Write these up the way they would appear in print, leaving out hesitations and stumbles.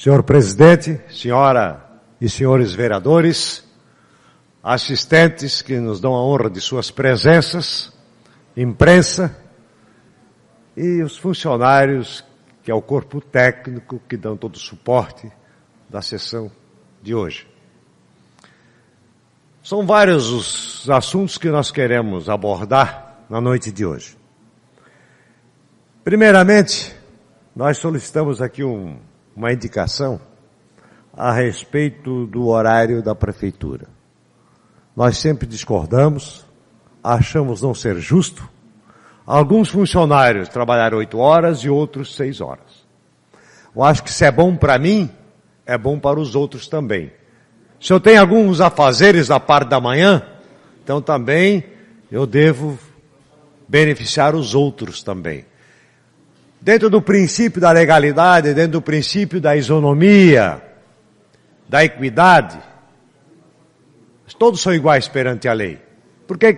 Senhor presidente, senhora e senhores vereadores, assistentes que nos dão a honra de suas presenças, imprensa e os funcionários, que é o corpo técnico que dão todo o suporte da sessão de hoje. São vários os assuntos que nós queremos abordar na noite de hoje. Primeiramente, nós solicitamos aqui uma indicação a respeito do horário da prefeitura. Nós sempre discordamos, achamos não ser justo. Alguns funcionários trabalharam 8 horas e outros 6 horas. Eu acho que se é bom para mim, é bom para os outros também. Se eu tenho alguns afazeres da parte da manhã, então também eu devo beneficiar os outros também. Dentro do princípio da legalidade, dentro do princípio da isonomia, da equidade, todos são iguais perante a lei. Por que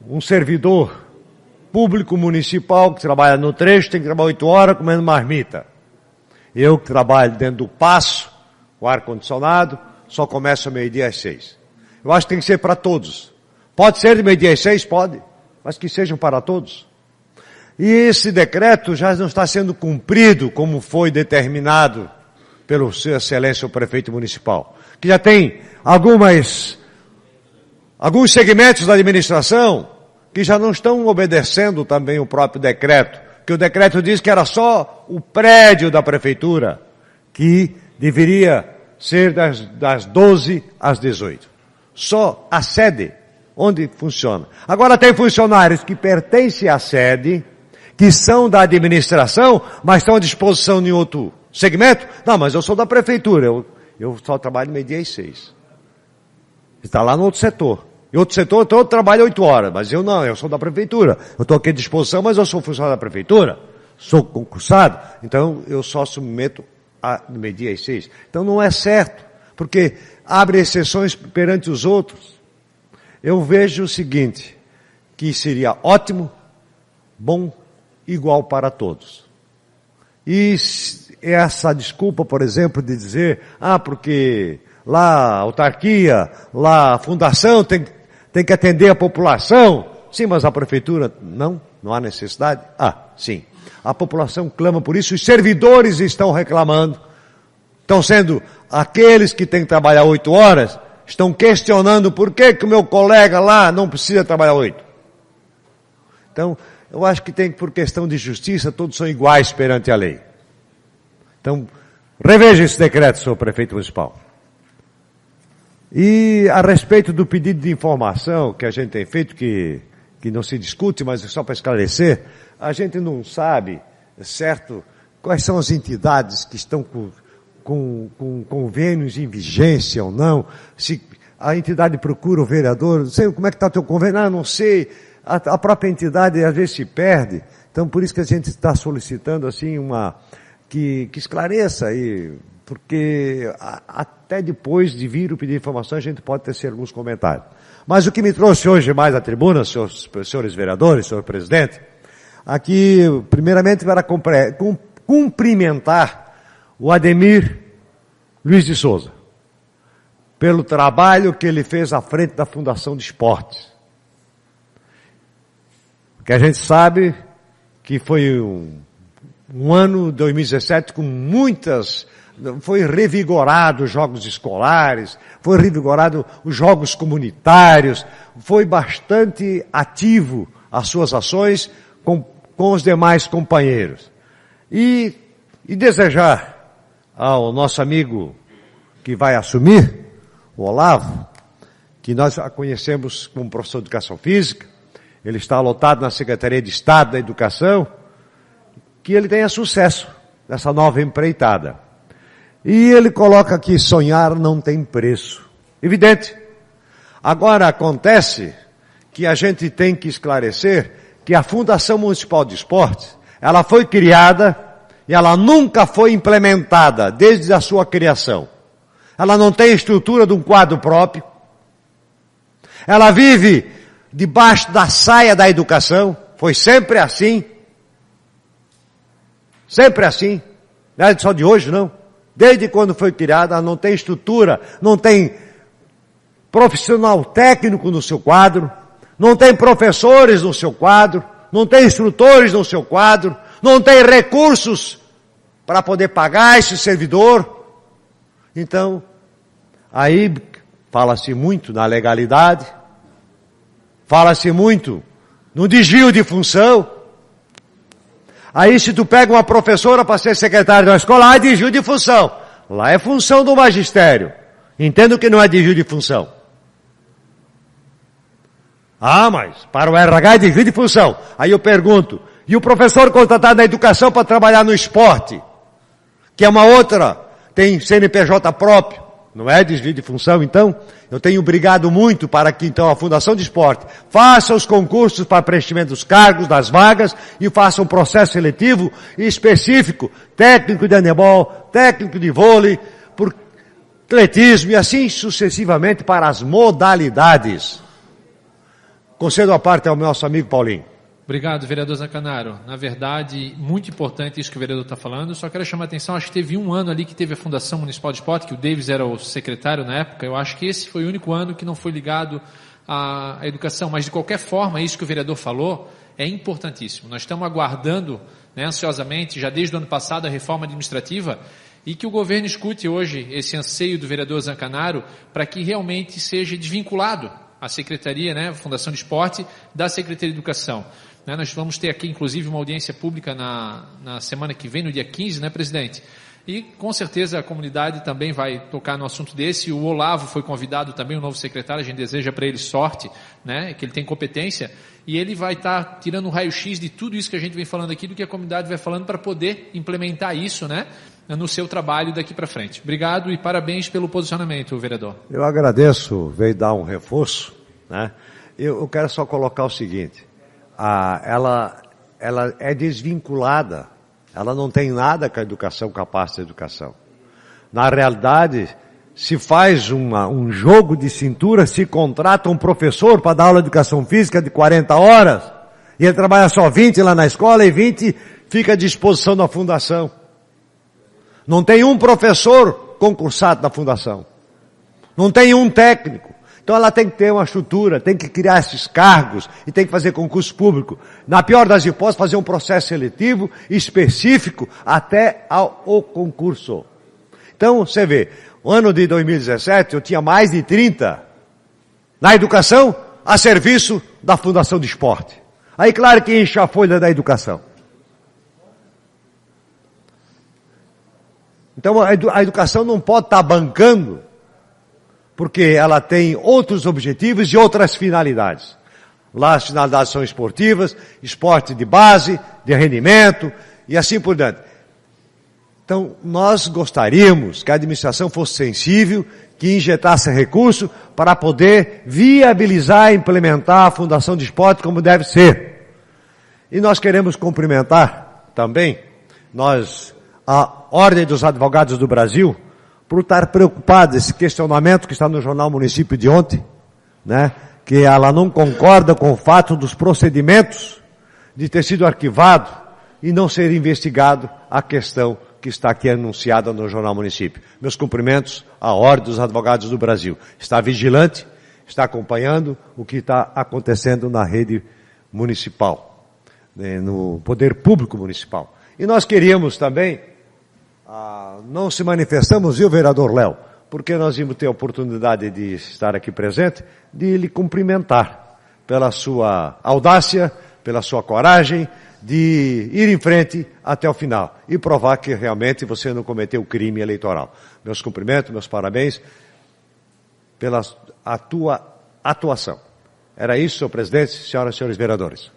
um servidor público municipal que trabalha no trecho tem que trabalhar 8 horas comendo marmita? Eu que trabalho dentro do paço, o ar-condicionado, só começo ao meio-dia às 6. Eu acho que tem que ser para todos. Pode ser de meio-dia às 6? Pode. Mas que sejam para todos. E esse decreto já não está sendo cumprido como foi determinado pelo Sua Excelência o Prefeito Municipal. Que já tem alguns segmentos da administração que já não estão obedecendo também o próprio decreto. Que o decreto diz que era só o prédio da prefeitura que deveria ser das 12 às 18. Só a sede onde funciona. Agora tem funcionários que pertencem à sede, que são da administração, mas estão à disposição em outro segmento. Não, mas eu sou da prefeitura, eu só trabalho meio-dia às 6. Está lá no outro setor. E outro setor, todo trabalha 8 horas, mas eu não, eu sou da prefeitura. Eu estou aqui à disposição, mas eu sou funcionário da prefeitura, sou concursado, então eu só submeto a meio-dia às 6. Então não é certo, porque abre exceções perante os outros. Eu vejo o seguinte, que seria ótimo, bom, igual para todos. E essa desculpa, por exemplo, de dizer, porque lá a autarquia, lá a fundação tem que atender a população. Sim, mas a prefeitura não há necessidade? Sim. A população clama por isso, os servidores estão reclamando. Estão sendo aqueles que têm que trabalhar 8 horas, estão questionando por que o meu colega lá não precisa trabalhar 8. Então, eu acho que por questão de justiça, todos são iguais perante a lei. Então, reveja esse decreto, senhor prefeito municipal. E a respeito do pedido de informação que a gente tem feito, que não se discute, mas é só para esclarecer, a gente não sabe, certo, quais são as entidades que estão com convênios em vigência ou não, se a entidade procura o vereador, não sei como é que está o teu convênio, não sei, a própria entidade às vezes se perde, então por isso que a gente está solicitando assim que esclareça aí, porque até depois de vir o pedido de informação a gente pode ter alguns comentários. Mas o que me trouxe hoje mais à tribuna, senhores vereadores, senhor presidente, aqui primeiramente para cumprimentar o Ademir Luiz de Souza, pelo trabalho que ele fez à frente da Fundação de Esportes. Porque a gente sabe que foi um ano 2017 com foi revigorado os jogos escolares, foi revigorado os jogos comunitários, foi bastante ativo as suas ações com os demais companheiros. E desejar ao nosso amigo que vai assumir, o Olavo, que nós a conhecemos como professor de Educação Física, ele está alotado na Secretaria de Estado da Educação, que ele tenha sucesso nessa nova empreitada. E ele coloca aqui, sonhar não tem preço. Evidente. Agora acontece que a gente tem que esclarecer que a Fundação Municipal de Esportes, ela foi criada e ela nunca foi implementada desde a sua criação. Ela não tem estrutura de um quadro próprio. Ela vive debaixo da saia da educação, foi sempre assim. Sempre assim. Não é só de hoje, não. Desde quando foi criada, ela não tem estrutura, não tem profissional técnico no seu quadro, não tem professores no seu quadro, não tem instrutores no seu quadro, não tem recursos para poder pagar esse servidor. Então, aí fala-se muito na legalidade, fala-se muito no desvio de função. Aí se tu pega uma professora para ser secretária da escola, é desvio de função. Lá é função do magistério. Entendo que não é desvio de função. Ah, mas para o RH é desvio de função. Aí eu pergunto, e o professor contratado na educação para trabalhar no esporte, que é uma outra, tem CNPJ próprio, não é desvio de função? Então, eu tenho brigado muito para que então a Fundação de Esporte faça os concursos para preenchimento dos cargos, das vagas, e faça um processo seletivo específico, técnico de handebol, técnico de vôlei, por atletismo e assim sucessivamente para as modalidades. Concedo a parte ao nosso amigo Paulinho. Obrigado, vereador Zancanaro. Na verdade, muito importante isso que o vereador está falando. Só quero chamar a atenção, acho que teve um ano ali que teve a Fundação Municipal de Esporte, que o Davis era o secretário na época. Eu acho que esse foi o único ano que não foi ligado à educação. Mas, de qualquer forma, isso que o vereador falou é importantíssimo. Nós estamos aguardando, né, ansiosamente, já desde o ano passado, a reforma administrativa, e que o governo escute hoje esse anseio do vereador Zancanaro para que realmente seja desvinculado a Secretaria, né, a Fundação de Esporte, da Secretaria de Educação. Nós vamos ter aqui, inclusive, uma audiência pública na semana que vem, no dia 15, né, presidente? E, com certeza, a comunidade também vai tocar no assunto desse. O Olavo foi convidado também, o novo secretário, a gente deseja para ele sorte, né, que ele tem competência, e ele vai estar tirando um raio-x de tudo isso que a gente vem falando aqui, do que a comunidade vai falando, para poder implementar isso, né, no seu trabalho daqui para frente. Obrigado e parabéns pelo posicionamento, vereador. Eu agradeço, veio dar um reforço, né? Eu quero só colocar o seguinte, ela é desvinculada, ela não tem nada com a educação, com a parte da educação. Na realidade, se faz um jogo de cintura, se contrata um professor para dar aula de educação física de 40 horas, e ele trabalha só 20 lá na escola e 20 fica à disposição da fundação. Não tem um professor concursado da fundação. Não tem um técnico. Então ela tem que ter uma estrutura, tem que criar esses cargos e tem que fazer concurso público. Na pior das hipóteses, fazer um processo seletivo específico até ao concurso. Então, você vê, o ano de 2017 eu tinha mais de 30 na educação a serviço da Fundação de Esporte. Aí claro que enche a folha da educação. Então a educação não pode estar bancando, porque ela tem outros objetivos e outras finalidades. Lá as finalidades são esportivas, esporte de base, de rendimento e assim por diante. Então nós gostaríamos que a administração fosse sensível, que injetasse recurso para poder viabilizar e implementar a Fundação de Esporte como deve ser. E nós queremos cumprimentar também, a Ordem dos Advogados do Brasil, por estar preocupada, esse questionamento que está no Jornal Município de ontem, né, que ela não concorda com o fato dos procedimentos de ter sido arquivado e não ser investigado a questão que está aqui anunciada no Jornal Município. Meus cumprimentos à Ordem dos Advogados do Brasil. Está vigilante, está acompanhando o que está acontecendo na rede municipal, né, no poder público municipal. E nós queríamos também, não se manifestamos, viu, vereador Léo, porque nós íamos ter a oportunidade de estar aqui presente, de lhe cumprimentar pela sua audácia, pela sua coragem, de ir em frente até o final e provar que realmente você não cometeu crime eleitoral. Meus cumprimentos, meus parabéns pela tua atuação. Era isso, senhor presidente, senhoras e senhores vereadores.